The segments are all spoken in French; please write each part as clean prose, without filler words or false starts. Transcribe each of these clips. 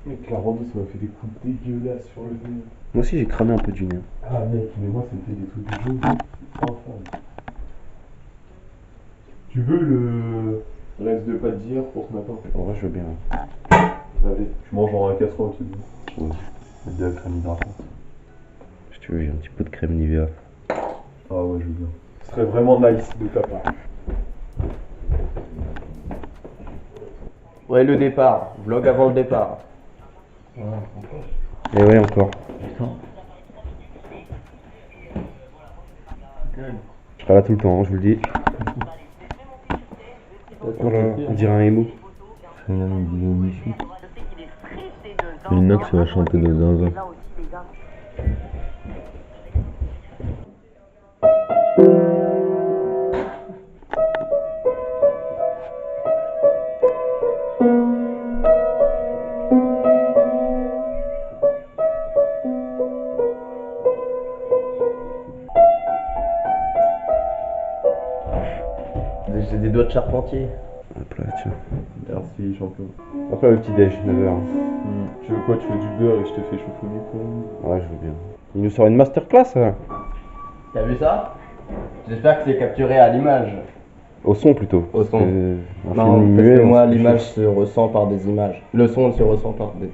Mec, la rando, ça m'a fait des coups dégueulasses sur le nez. Moi aussi j'ai cramé un peu du nez. Ah mec, mais moi ça me fait des trucs de jaune. Enfin. Tu veux le reste de pâte d'hier pour ce matin? En vrai je veux bien. Allez, tu manges en un casserole, tu dis. Ouais. Mettre de la crème hydratante. Si tu veux, j'ai un petit peu de crème Nivea. Ah ouais, je veux bien. Ce serait vraiment nice de ta part. Ouais, le départ. Vlog avant le départ. Et ouais, encore. Je serai là tout le temps, hein, je vous le dis. Voilà, on dirait un émo. C'est une amie de ici. Inox va chanter de zinzin. J'ai des doigts de charpentier. Hop là, tiens. Merci, champion. Après le petit déj, 9h. Tu veux quoi? Tu veux du beurre et je te fais chauffer au micro-ondes? Ouais, je veux bien. Il nous sort une masterclass là. T'as vu ça? J'espère que c'est capturé à l'image. Au son plutôt. Au son. Un Non, film parce muet, que moi c'est l'image chaud. se ressent par des images. Le son il se ressent par des...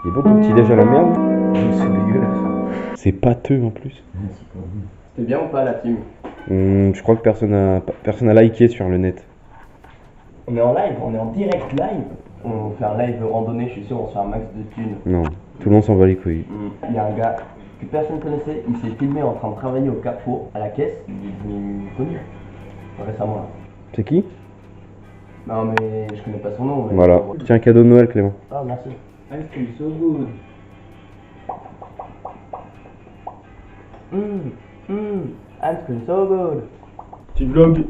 Il est bon ton petit déj à la merde. C'est dégueulasse. C'est pâteux en plus. C'était bien ou pas la team? Je crois que personne a liké sur le net. On est en live, on est en direct live. On fait un live randonnée, je suis sûr on se fait un max de thunes. Non, tout le monde s'en bat les couilles. Il y a un gars que personne connaissait, il s'est filmé en train de travailler au Carrefour, à la caisse, il est devenu connu. Récemment là. C'est qui? Non mais je connais pas son nom. Mais Voilà. Tiens, un cadeau de Noël, Clément. Ah merci. Ice cream so good. Ice cream so good. Petit vlog.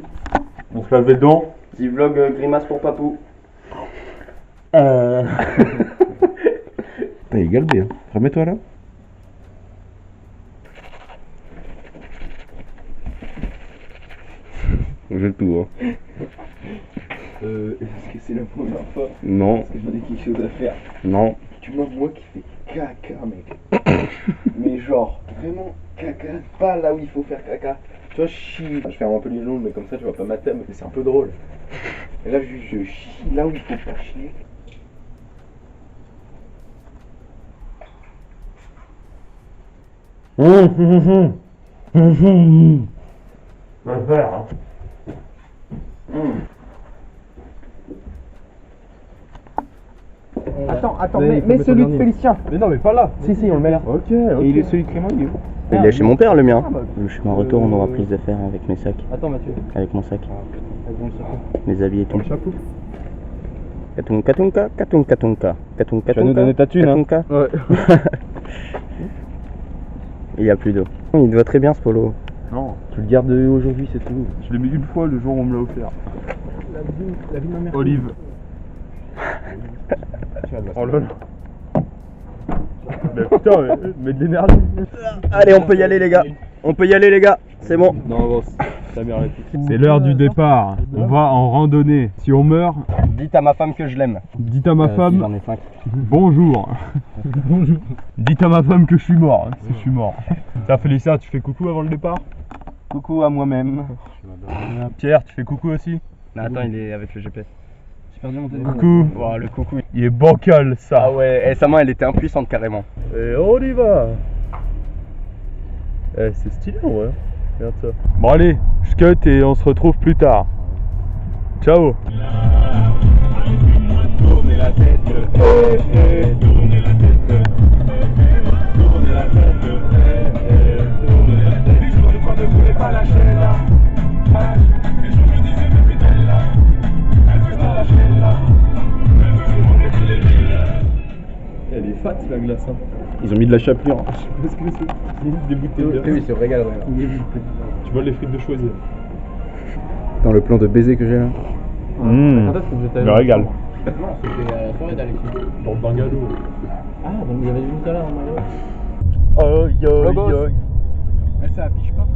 On se lave les dents. Petit vlog grimace pour papou. Putain, il est galbé, hein. Remets-toi là. J'ai le tout, hein. Est-ce que c'est la première fois Non, que j'en ai quelque chose à faire? non. Tu vois, moi qui fais caca, mec. Mais genre, vraiment caca, pas là où il faut faire caca. Tu vois, je chie. Je ferme un peu les ongles, mais comme ça, tu vas pas mater, mais c'est un peu drôle. Et là, je chie là où il faut pas chier. Va le faire, hein. Attends, mais celui de Félicien. Mais non, mais pas là. Si, on le met là. Ok. Et il est celui de Clément, il est où? Il est chez mon père le mien. Le chemin retour, on aura plus d'affaires avec mes sacs. Attends, Mathieu. Avec mon sac. Avec mon chapeau. Mes habits et tout. Le chapeau. Katunka, tunka, katunka, tunka. Katunka, Tu vas nous tunka, donner ta thune, hein. katunka. Ouais. Il y a plus d'eau. Il te va très bien ce polo. Non. Tu le gardes aujourd'hui, c'est tout. Je l'ai mis une fois le jour où on me l'a offert. La vie de ma mère. Olive. Oh là là. Mais putain, mais de l'énergie. Allez on peut y aller les gars. On peut y aller les gars. C'est bon. Non, bon, ta mère est... C'est l'heure du départ. On va en randonnée. Si on meurt, Dites à ma femme que je l'aime. dites à ma femme J'en ai 5. bonjour. Bonjour. Dites à ma femme que je suis mort. Si je suis mort. Tiens, Félicien, tu fais coucou avant le départ? Coucou à moi-même. Pierre, tu fais coucou aussi? Non, attends, il est avec le GPS. J'ai perdu mon téléphone. Coucou. Oh, le coucou. Il est bancal ça. Ah ouais, et sa main elle était impuissante carrément. Et on y va. Eh, c'est stylé en vrai. Regarde ça. Bon allez, je cut et on se retrouve plus tard. Ciao. Tournez la tête, tournez la tête, tournez la tête, tournez la tête. Je crois que ne voulais pas lâcher là. Et je me disais mais putain là, elle veut pas lâcher là. Elle est fat la glace. Hein. Ils ont mis de la chapelure. Parce que c'est des bouteilles de Oui, c'est régal. Tu vois les frites de choisir. Dans le plan de baiser que j'ai là. Mmh. Quand est-ce que vous êtes allé Le régal. Non, c'était à la soirée d'Alexis. Dans le bungalow. Ah, donc vous avez vu tout à l'heure en maillot. Logos. Ça affiche pas.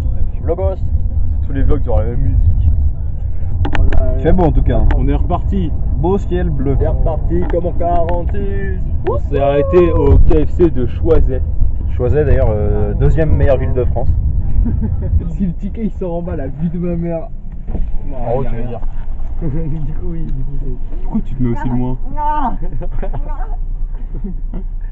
Logos. Tous les vlogs auront la même musique. Il fait beau en tout cas. On est reparti. Beau ciel bleu. C'est reparti comme en 46. On s'est arrêté au KFC de Choiset. Choiset d'ailleurs, deuxième meilleure ville de France. Si le ticket il sort en bas, la vie de ma mère. En haut, tu veux dire. Du coup, oui. Pourquoi tu te mets aussi loin?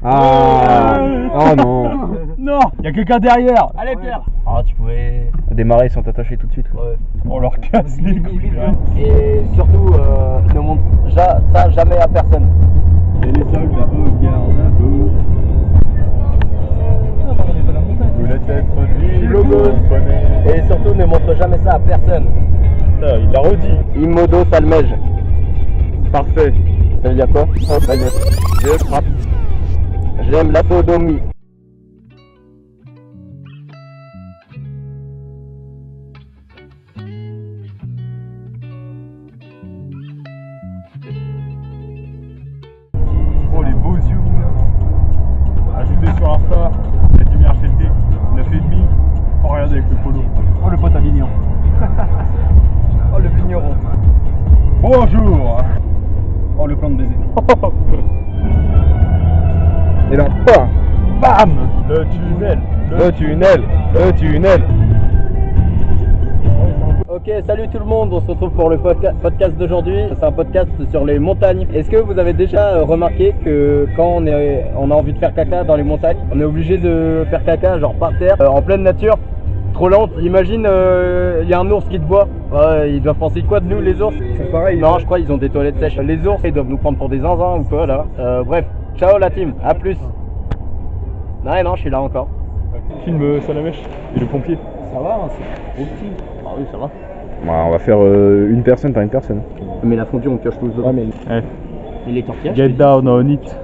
Ah oh non. Non, y'a quelqu'un derrière. Allez, Pierre. Ah, tu pouvais. Des marais sont attachés tout de suite. Ouais. On leur casse les couilles. Et surtout, ne montre ça jamais à personne. Et les soldats regardent un peu. Vous l'êtes être lui, Logos, bonnet. Et surtout, ne montre jamais ça à personne. Putain, il l'a redit. Immodo salmège. Parfait. Ça veut dire quoi? Je frappe. J'aime la sodomie. Oh les beaux yeux. Ajoutez sur Insta, Vladimir HLT, 9,5. Oh regardez avec le polo. Oh le pote Avignon. Oh, le vigneron. Bonjour. Oh le plan de baiser. Et là, bam. Le tunnel. Le tunnel. Le tunnel. Ok, salut tout le monde, on se retrouve pour le podcast d'aujourd'hui. C'est un podcast sur les montagnes. Est-ce que vous avez déjà remarqué que quand on a envie de faire caca dans les montagnes, on est obligé de faire caca genre par terre, en pleine nature, trop lente. Imagine, il y a un ours qui te voit. Ouais, ils doivent penser quoi de nous les ours? C'est pareil. Non, je crois qu'ils ont des toilettes sèches. Les ours, ils doivent nous prendre pour des zinzins ou quoi là. Bref, ciao la team, à plus. Non, je suis là encore. Film Salamèche et le pompier. Ça va, hein, c'est trop petit. Ah oui, ça va. Bah, on va faire une personne par une personne. Mais la fondue, on pioche tous dedans. Eh, Et les tortillas, get down on it.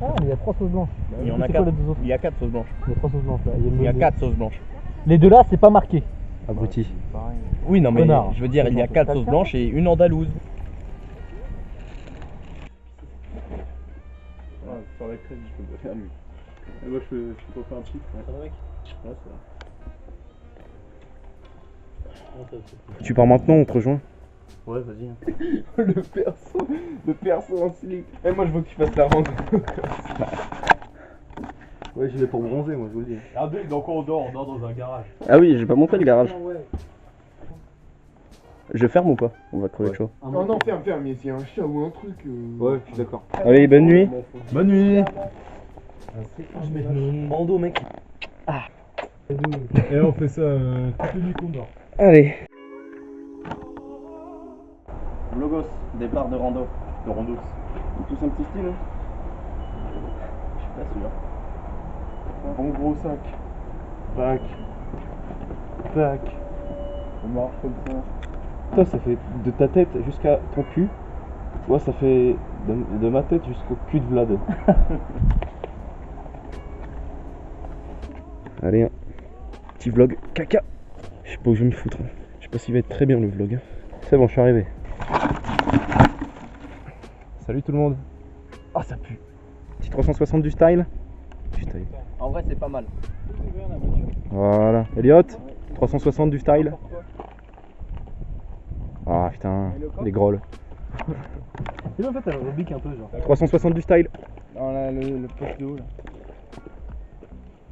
Ah, mais il y a 3 sauces blanches. il y en a C'est 4. quoi les deux autres? Il y a 4 sauces blanches. Il y a 3 sauces blanches là. Il y a 4 sauces blanches. Les deux là, c'est pas marqué. Abruti. Oui, non, mais Connard. je veux dire, il y a 4 sauces blanches et une andalouse. Sur la crème, je peux faire mieux. Et moi, je peux faire un petit. Tu pars maintenant, on te rejoint. Ouais, vas-y. Le perso en slip. Et moi je veux que tu fasses la rencontre. Ouais, j'y vais pour bronzer, moi je vous le dis. Regardez, donc on dort dans un garage. Ah oui, j'ai pas montré le garage. Je ferme ou pas? On va crever de chaud. Non, non, ferme, mais s'il y a un chat ou un truc. Ouais, je suis d'accord. Allez, bonne nuit. Bonne nuit. Je mets mon bandeau, mec. Et on fait ça toute nuit qu'on dort. Allez. Logos, départ de rando. Le rando. Tous un petit style, hein. Je suis pas sûr. Un bon gros sac. Tac. Tac. On marche comme ça. Toi, ça fait de ta tête jusqu'à ton cul. Moi, ça fait de ma tête jusqu'au cul de Vlad. Allez, un petit vlog caca. Je sais pas où je vais me foutre. Je sais pas s'il va être très bien le vlog. C'est bon, je suis arrivé. Salut tout le monde. Ah, ça pue. Petit 360 du style. En vrai, c'est pas mal. Voilà. Elliot, 360 du style. Ah putain, les grolles. Et en fait, elle rebique un peu, genre. 360 du style. Dans le poste de haut là.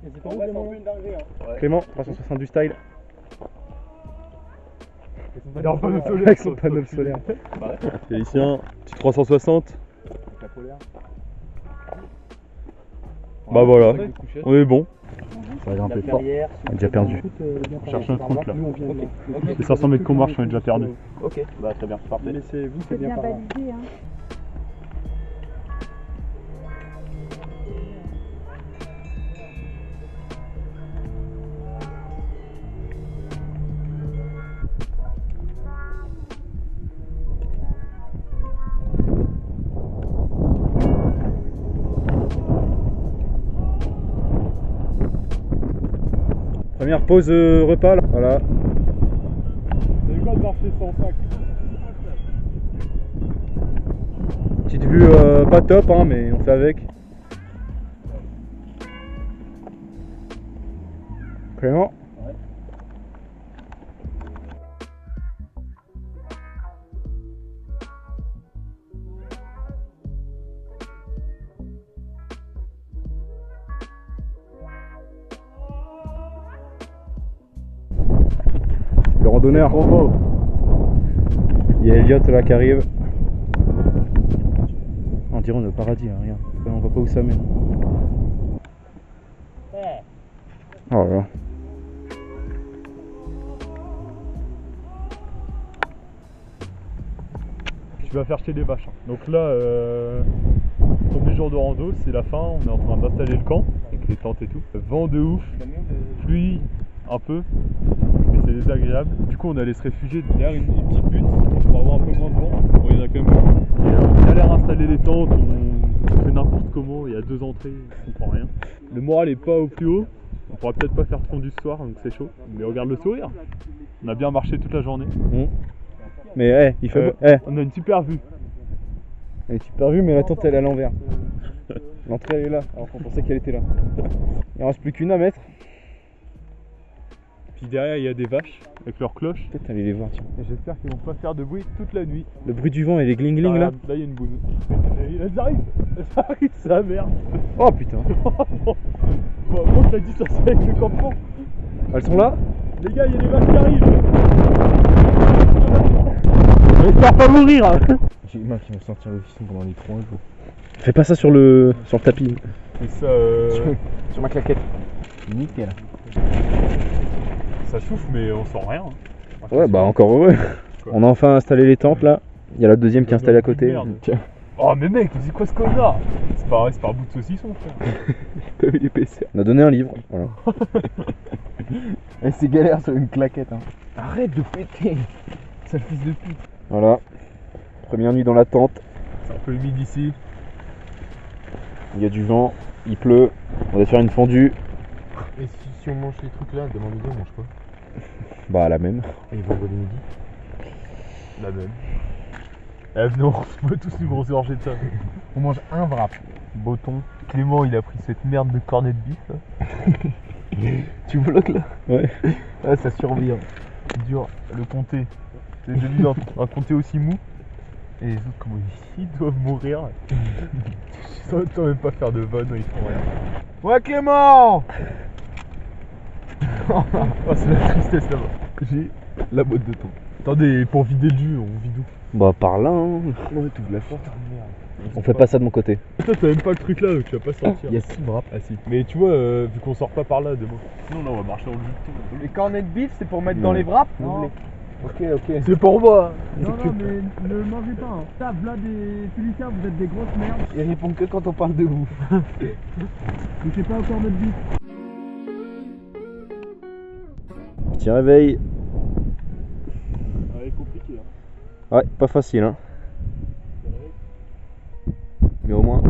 Et c'est pas où vraiment une dinguerie, hein. Clément, 360 du style. Il est en panneau solaire. Avec son panneau solaire. Félicien, petit 360. La polaire. Bah voilà, on est bon. Ça va grimper fort. On a déjà perdu. On cherche notre route là. Les 500 mètres qu'on marche, on est déjà perdu. Ok, bah très bien, parfait. Laissez-vous, C'est bien validé, hein. Première pause repas là. Voilà. C'est quoi de marcher sans sac? Petite vue pas top hein, mais on fait avec. Clément. Le randonneur. Il y a Elliot là qui arrive. On dirait on est au paradis, hein, regarde. On voit pas où ça mène. Oh là là. Tu vas faire jeter des vaches. Hein. Donc là, premier jour de rando, c'est la fin. On est en train d'installer le camp avec les tentes et tout. Vent de ouf, pluie un peu, mais c'est désagréable. Du coup, on allait se réfugier derrière une petite butte pour avoir un peu moins de vent. Bon, il y en a quand même beaucoup. Et, on a l'air d'installer les tentes, on fait n'importe comment. Il y a 2 entrées, on comprend rien. Le moral est pas au plus haut. On pourra peut-être pas faire de fondu ce soir, donc c'est chaud. Mais regarde le sourire. On a bien marché toute la journée. Mais hey, il fait beau. Hey. On a une super vue. Elle est super vue, mais la tente elle est à l'envers. L'entrée elle est là, alors qu'on pensait qu'elle était là. Il en reste plus qu'une à mettre. Puis derrière il y a des vaches avec leurs cloches. Peut-être aller les voir, tiens. Et j'espère qu'ils vont pas faire de bruit toute la nuit. Le bruit du vent et les gling gling là. Là il y a une boune. Elles arrivent, c'est la merde. Oh putain. Moi je l'ai dit, ça c'est avec le campement. Elles sont là? Les gars, il y a des vaches qui arrivent. J'espère pas mourir hein. J'ai les mains qui vont sortir le fiston pendant les 3 jours. Fais pas ça sur le tapis. Et ça, Sur ma claquette. Nickel. ça chauffe mais on sent rien. Ouais bah encore heureux. On a enfin installé les tentes là. Il y a la deuxième qui est installée à côté. Merde. Tiens. Oh mais mec, c'est quoi ce connard? C'est pas un bout de saucisson frère. T'as vu l'épaisseur. On a donné un livre. Voilà. C'est galère sur une claquette hein. Arrête de péter. Sale fils de pute. Voilà. Première nuit dans la tente. C'est un peu humide ici. Il y a du vent, il pleut. On va faire une fondue. Et si on mange les trucs là, demain midi on mange quoi? Bah la même. Et vendredi midi? La même. Eh venez, on peut tous nous grossir de ça. On mange un wrap. Boton. Clément il a pris cette merde de cornet de bif là. Tu bloques là? Ouais. Ouais ça survient. C'est dur, le comté. J'ai déjà vu un comté aussi mou. Et les autres comment ils doivent mourir. Ils savent même pas faire de vannes, ils font rien. Ouais Clément! Oh c'est la tristesse là-bas. J'ai la boîte de thon. Attendez, pour vider le jus, on vide où? Bah par là hein. Ouais, t'ouvres la porte. On fait pas ça de mon côté. Toi t'as même pas le truc là, donc tu vas pas sortir. Il y a 6 wraps. Ah si. Mais tu vois, vu qu'on sort pas par là demain. Sinon là on va marcher dans le jus de thon. Les cornets de bif, c'est pour mettre Non. dans les wraps? Non. Ok. C'est pour moi. Non, mais ne mangez pas. Hein. Ça, là, des Philippiens, vous êtes des grosses merdes. Ils répondent que quand on parle de vous. Touchez pas encore notre vie. Petit réveil. Ouais, compliqué hein. Ouais, pas facile hein. Mais au moins.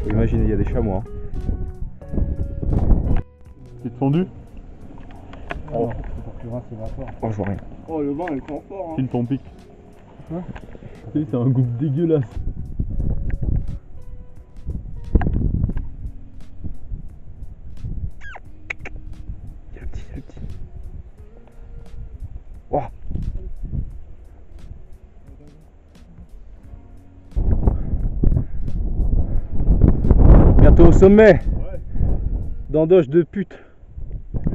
Faut imaginer, il y a des chamois. Petite fondue. Oh, je vois rien. Oh, le vent, il prend fort. File ton pic. Quoi? Tu sais, c'est un goût dégueulasse. Il y a le petit. sommet. D'endoche de pute. Il y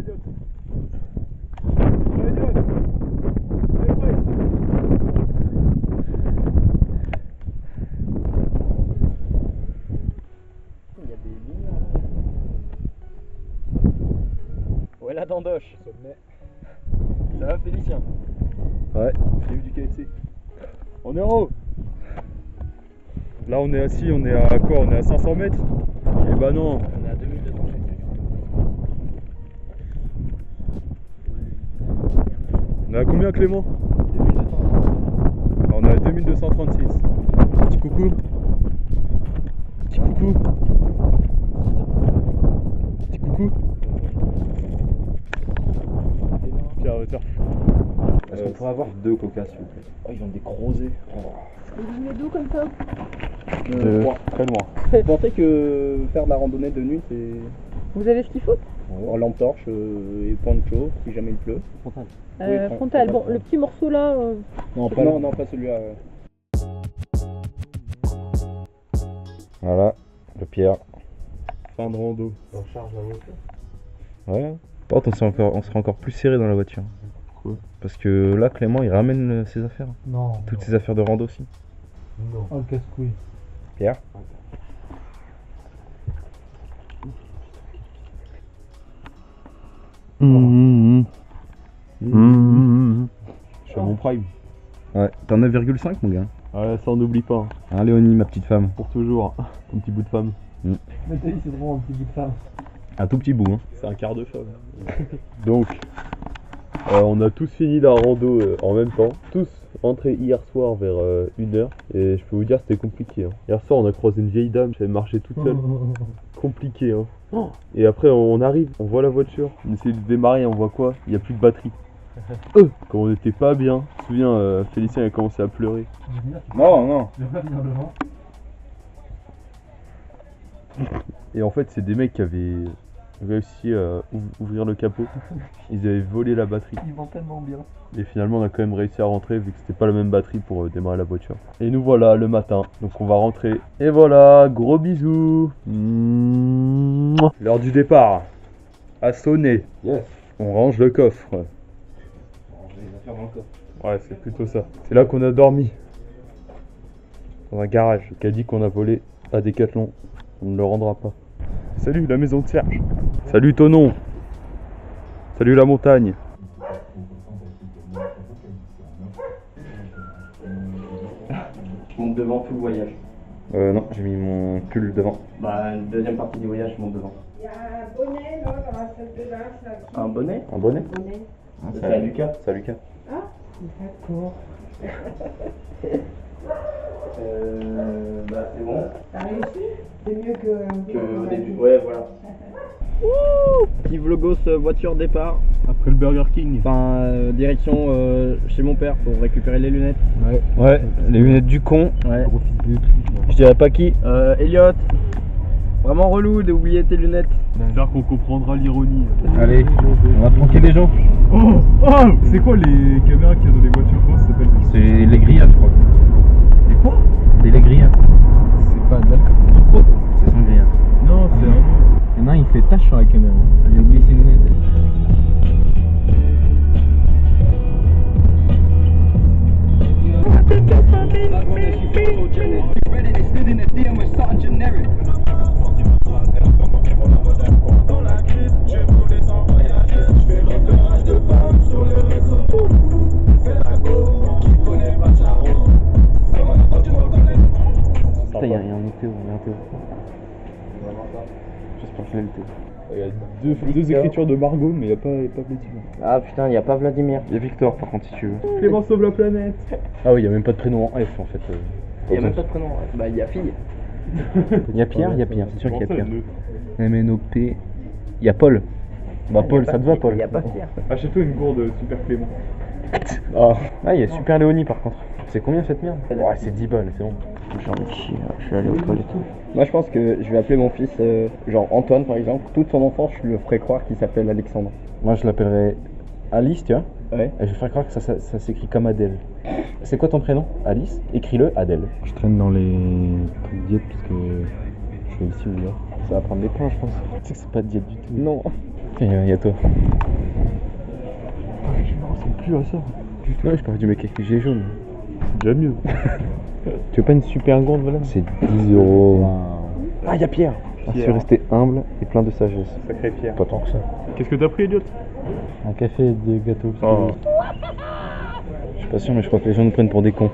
a des lignes. Ouais, la d'endoche. Ça va, Félicien? Ouais, j'ai eu du KFC. On est en haut. Là on est assis, on est à quoi? On est à 500 mètres. Et bah non. On est à 2200 chez On est à combien Clément? 2200. On est à 2236. Petit coucou. Petit coucou. Petit coucou. Pierre, tiens. Est-ce qu'on pourrait avoir 2 coca s'il vous plaît? Oh, ils ont des gros œufs. Vous venez d'où comme ça? Très loin. Vous pensez que faire de la randonnée de nuit, c'est Vous avez ce qu'il faut? en lampe torche et poncho si jamais il pleut? Oui, Frontal. Bon, le petit morceau là. Non, pas celui-là. Voilà, le Pierre. Fin de rando. On charge la voiture. Ouais. Par contre, on sera encore plus serré dans la voiture. Pourquoi? Parce que là, Clément, il ramène ses affaires. Non. Toutes ses affaires de rando aussi. Non. Oh, le casse-couille. Pierre. Je suis à mon prime. Ouais, t'en as 9,5 mon gars. Ouais, ça on n'oublie pas. Hein, Léonie, ma petite femme. Pour toujours. Ton petit bout de femme. Mais t'as dit, c'est vraiment un petit bout de femme. Un tout petit bout, hein. C'est un quart de femme. Donc, on a tous fini la rando en même temps. Tous rentrés hier soir vers 1h. Et je peux vous dire, c'était compliqué. Hein. Hier soir, on a croisé une vieille dame. Elle marchait toute seule. Compliqué. Hein. Et après, on arrive, on voit la voiture. On essaie de démarrer, on voit quoi? Il n'y a plus de batterie. Quand on n'était pas bien, je me souviens, Félicien a commencé à pleurer. Non, non. Je vais pas venir devant. Et en fait, c'est des mecs qui avaient réussi à ouvrir le capot. Ils avaient volé la batterie. Ils vont tellement bien. Et finalement, on a quand même réussi à rentrer vu que c'était pas la même batterie pour démarrer la voiture. Et nous voilà le matin. Donc on va rentrer. Et voilà, gros bisous. L'heure du départ. A sonné. Yes. On range le coffre. Ouais, c'est plutôt ça. C'est là qu'on a dormi. Dans un garage. Qui a dit qu'on a volé à Decathlon. On ne le rendra pas. Salut la maison de Serge. Salut Tonon. Salut la montagne. Je monte devant tout le voyage. Non, j'ai mis mon pull devant. Bah, deuxième partie du voyage, je monte devant. Il y a un bonnet là dans la salle de bain. Un bonnet? Un bonnet? Bonnet. C'est à Lucas. C'est à Lucas. Ah, d'accord. Bah, c'est bon. T'as réussi? C'est mieux que Au début, ouais, voilà. Petit vlogos voiture départ. Après le Burger King. Enfin, direction chez mon père pour récupérer les lunettes. Ouais, les lunettes du con. Ouais. Je dirais pas qui. Elliot, vraiment relou d'oublier tes lunettes. J'espère qu'on comprendra l'ironie. Allez, on va planquer des gens. Oh, c'est quoi les caméras qu'il y a dans les voitures? Comment ça s'appelle? C'est les grillages, je crois. Les quoi? C'est les grillages. C'est pas d'alcool. C'est son grillage. Non, c'est un autre. Il y en a un, il fait tache sur la caméra. Il a oublié ses lunettes. Putain, il y a un Théo, il y a un Théo. J'espère que je l'ai le Théo. Il y a deux écritures de Margot, mais il n'y a pas Vladimir. Ah putain, y a pas Vladimir. Il y a Victor par contre si tu veux. Clément sauve la planète. Ah oui, il y a même pas de prénom en F en fait. Y a même pas de prénom. Bah, y a fille. Il y a Pierre, c'est sûr qu'il y a Pierre. MNOP. Il y a Paul. Bah Paul, ça te va Paul? Y a pas Pierre. Achète-toi une gourde Super Clément. Ah, il y a Super Léonie par contre. C'est combien cette merde? Ouais, c'est 10 balles, c'est bon. J'en ai chier, je suis allé aux toilettes. Moi je pense que je vais appeler mon fils, genre Antoine par exemple. Toute son enfance, je lui ferai croire qu'il s'appelle Alexandre. Moi je l'appellerai Alice, tu vois. Ouais. Et je vais faire croire que ça s'écrit comme Adèle. C'est quoi ton prénom? Alice? Écris-le Adèle. Je traîne dans les trucs diète parce que je suis ici ou là. Ça va prendre des points, je pense. Tu sais que c'est pas de diète du tout. Non. Et y a toi. Je me ressemble plus à ça. Ouais, je parle du mec avec les gilets jaunes. C'est déjà mieux. Tu veux pas une super gourde, voilà? C'est 10 €. Ah, y'a Pierre. Je suis resté humble et plein de sagesse. Sacré Pierre. Pas tant que ça. Qu'est-ce que t'as pris, Elliot? Un café et des gâteaux. Oh. Je suis pas sûr, mais je crois que les gens nous prennent pour des cons.